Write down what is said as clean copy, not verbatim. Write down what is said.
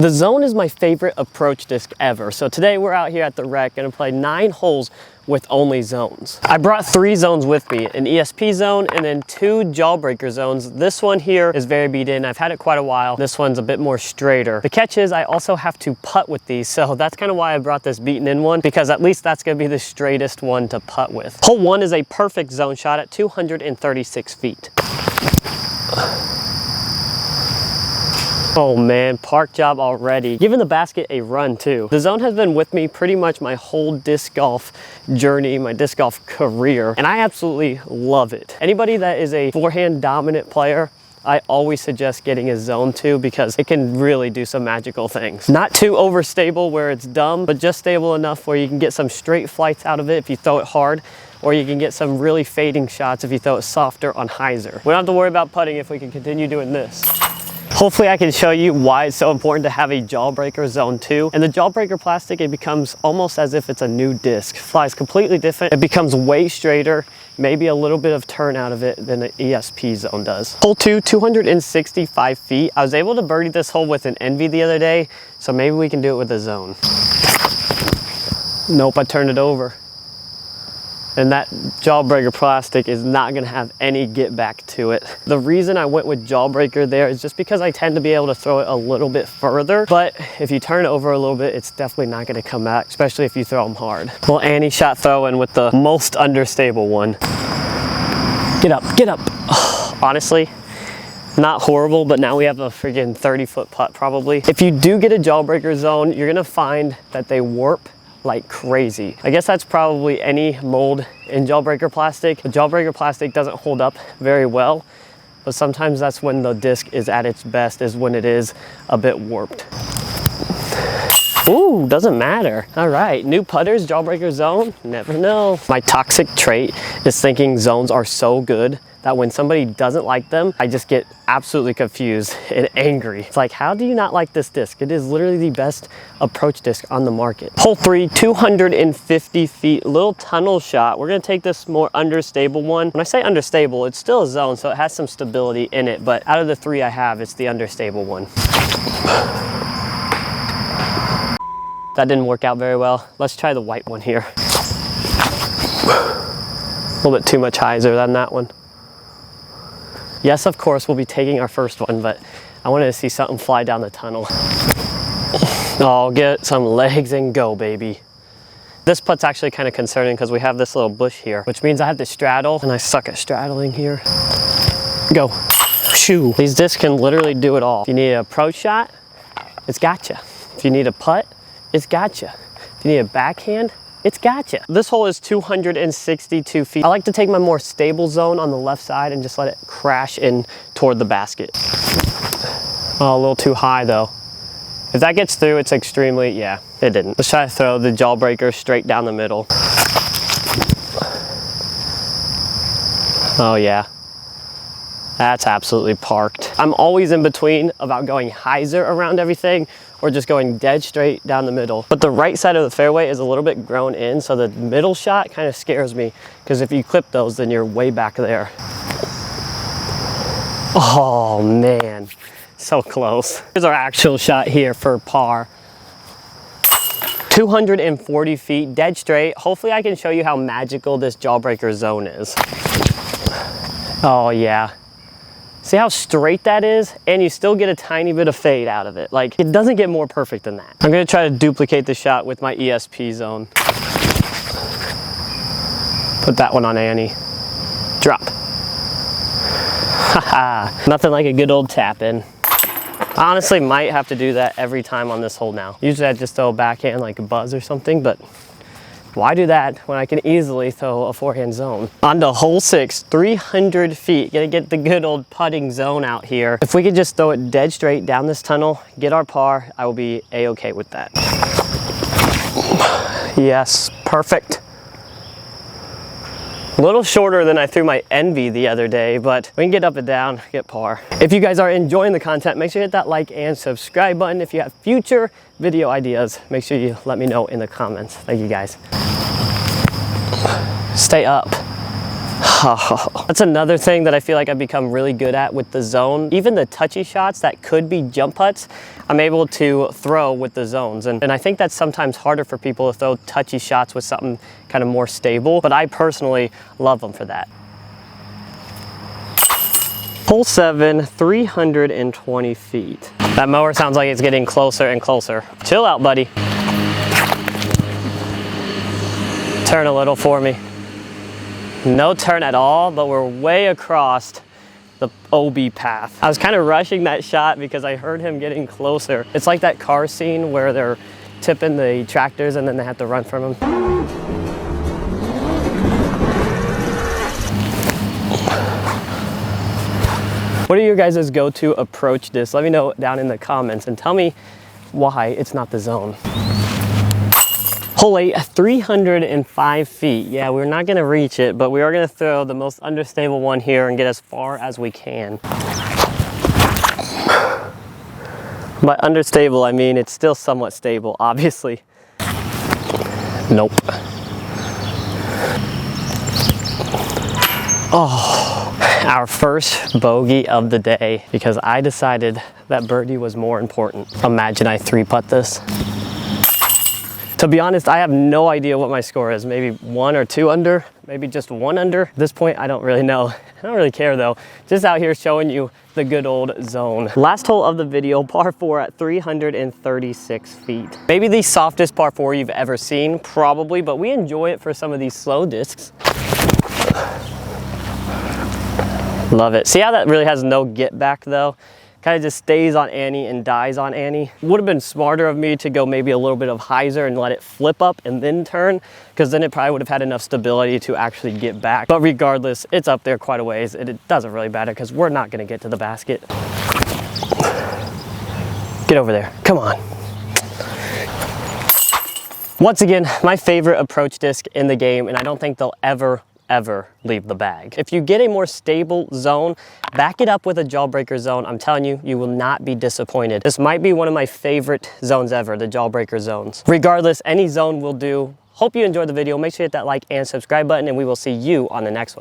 The Zone is my favorite approach disc ever. So today we're out here at the Rec, gonna play 9 holes with only zones. I brought 3 zones with me, an ESP zone and then 2 Jawbreaker zones. This one here is very beat in. I've had it quite a while. This one's a bit more straighter. The catch is I also have to putt with these. So that's kind of why I brought this beaten in one, because at least that's gonna be the straightest one to putt with. Hole 1 is a perfect zone shot at 236 feet. Oh man, park job already. Giving the basket a run too. The Zone has been with me pretty much my whole disc golf journey, my disc golf career, and I absolutely love it. Anybody that is a forehand dominant player, I always suggest getting a Zone 2 because it can really do some magical things. Not too overstable where it's dumb, but just stable enough where you can get some straight flights out of it if you throw it hard, or you can get some really fading shots if you throw it softer on hyzer. We don't have to worry about putting if we can continue doing this. Hopefully I can show you why it's so important to have a Jawbreaker Zone 2. And the Jawbreaker plastic, it becomes almost as if it's a new disc. Flies completely different. It becomes way straighter, maybe a little bit of turn out of it than an ESP Zone does. Hole 2, 265 feet. I was able to birdie this hole with an Envy the other day, so maybe we can do it with a Zone. Nope, I turned it over. And that Jawbreaker plastic is not gonna have any get back to it. The reason I went with Jawbreaker there is just because I tend to be able to throw it a little bit further, but if you turn it over a little bit, it's definitely not gonna come back, especially if you throw them hard. Well, Annie shot throwing with the most understable one. Get up, get up. Honestly, not horrible, but now we have a friggin' 30-foot putt probably. If you do get a Jawbreaker Zone, you're gonna find that they warp like crazy. I guess that's probably any mold in Jawbreaker plastic. The Jawbreaker plastic doesn't hold up very well, but sometimes that's when the disc is at its best, is when it is a bit warped. Ooh, doesn't matter. All right, new putters, Jawbreaker Zone, never know. My toxic trait is thinking zones are so good that when somebody doesn't like them, I just get absolutely confused and angry. It's like, how do you not like this disc? It is literally the best approach disc on the market. Hole 3, 250 feet, little tunnel shot. We're gonna take this more understable one. When I say understable, it's still a zone, so it has some stability in it, but out of the 3 I have, it's the understable one. That didn't work out very well. Let's try the white one here. A little bit too much hyzer than that one. Yes, of course, we'll be taking our first one, but I wanted to see something fly down the tunnel. Oh, get some legs and go, baby. This putt's actually kind of concerning because we have this little bush here, which means I have to straddle, and I suck at straddling here. Go. Shoo. These discs can literally do it all. If you need an approach shot, it's gotcha. If you need a putt, it's gotcha. If you need a backhand, it's gotcha. This hole is 262 feet. I like to take my more stable zone on the left side and just let it crash in toward the basket. Oh, a little too high though. If that gets through, it's extremely, yeah, it didn't. Let's try to throw the Jawbreaker straight down the middle. Oh yeah. That's absolutely parked. I'm always in between about going hyzer around everything or just going dead straight down the middle. But the right side of the fairway is a little bit grown in, so the middle shot kind of scares me, because if you clip those, then you're way back there. Oh man, so close. Here's our actual shot here for par. 240 feet, dead straight. Hopefully I can show you how magical this Jawbreaker Zone is. Oh yeah. See how straight that is? And you still get a tiny bit of fade out of it. Like, it doesn't get more perfect than that. I'm gonna try to duplicate the shot with my ESP Zone. Put that one on Annie. Drop. Haha, nothing like a good old tap in. I honestly might have to do that every time on this hole now. Usually I just throw a backhand like a buzz or something, but why do that when I can easily throw a forehand zone? On to hole 6, 300 feet. Gonna get the good old putting zone out here. If we could just throw it dead straight down this tunnel, get our par, I will be a-okay with that. Yes, perfect. A little shorter than I threw my Envy the other day, but we can get up and down, get par. If you guys are enjoying the content, make sure you hit that like and subscribe button. If you have future video ideas, make sure you let me know in the comments. Thank you guys. Stay up. Oh, that's another thing that I feel like I've become really good at with the zone. Even the touchy shots that could be jump putts, I'm able to throw with the zones. And I think that's sometimes harder for people to throw touchy shots with something kind of more stable, but I personally love them for that. Hole 7, 320 feet. That mower sounds like it's getting closer and closer. Chill out, buddy. Turn a little for me. No turn at all, but we're way across the OB path. I was kind of rushing that shot because I heard him getting closer. It's like that car scene where they're tipping the tractors and then they have to run from them. What are your guys' go-to approach discs? Let me know down in the comments and tell me why it's not the zone. Hole 8, 305 feet. Yeah, we're not gonna reach it, but we are gonna throw the most understable one here and get as far as we can. By understable, I mean it's still somewhat stable, obviously. Nope. Oh, our first bogey of the day because I decided that birdie was more important. Imagine I 3-putt this. To be honest, I have no idea what my score is. Maybe 1 or 2 under, maybe just 1 under. At this point, I don't really know. I don't really care though. Just out here showing you the good old zone. Last hole of the video, par 4 at 336 feet. Maybe the softest par 4 you've ever seen, probably, but we enjoy it for some of these slow discs. Love it. See how that really has no get back though? Kind of just stays on Annie and dies on Annie. Would have been smarter of me to go maybe a little bit of hyzer and let it flip up and then turn, because then it probably would have had enough stability to actually get back. But regardless, it's up there quite a ways. It doesn't really matter because we're not gonna get to the basket. Get over there, come on. Once again, my favorite approach disc in the game, and I don't think they'll ever leave the bag. If you get a more stable zone, back it up with a Jawbreaker zone. I'm telling you, you will not be disappointed. This might be one of my favorite zones ever, the Jawbreaker zones. Regardless, any zone will do. Hope you enjoyed the video. Make sure you hit that like and subscribe button, and we will see you on the next one.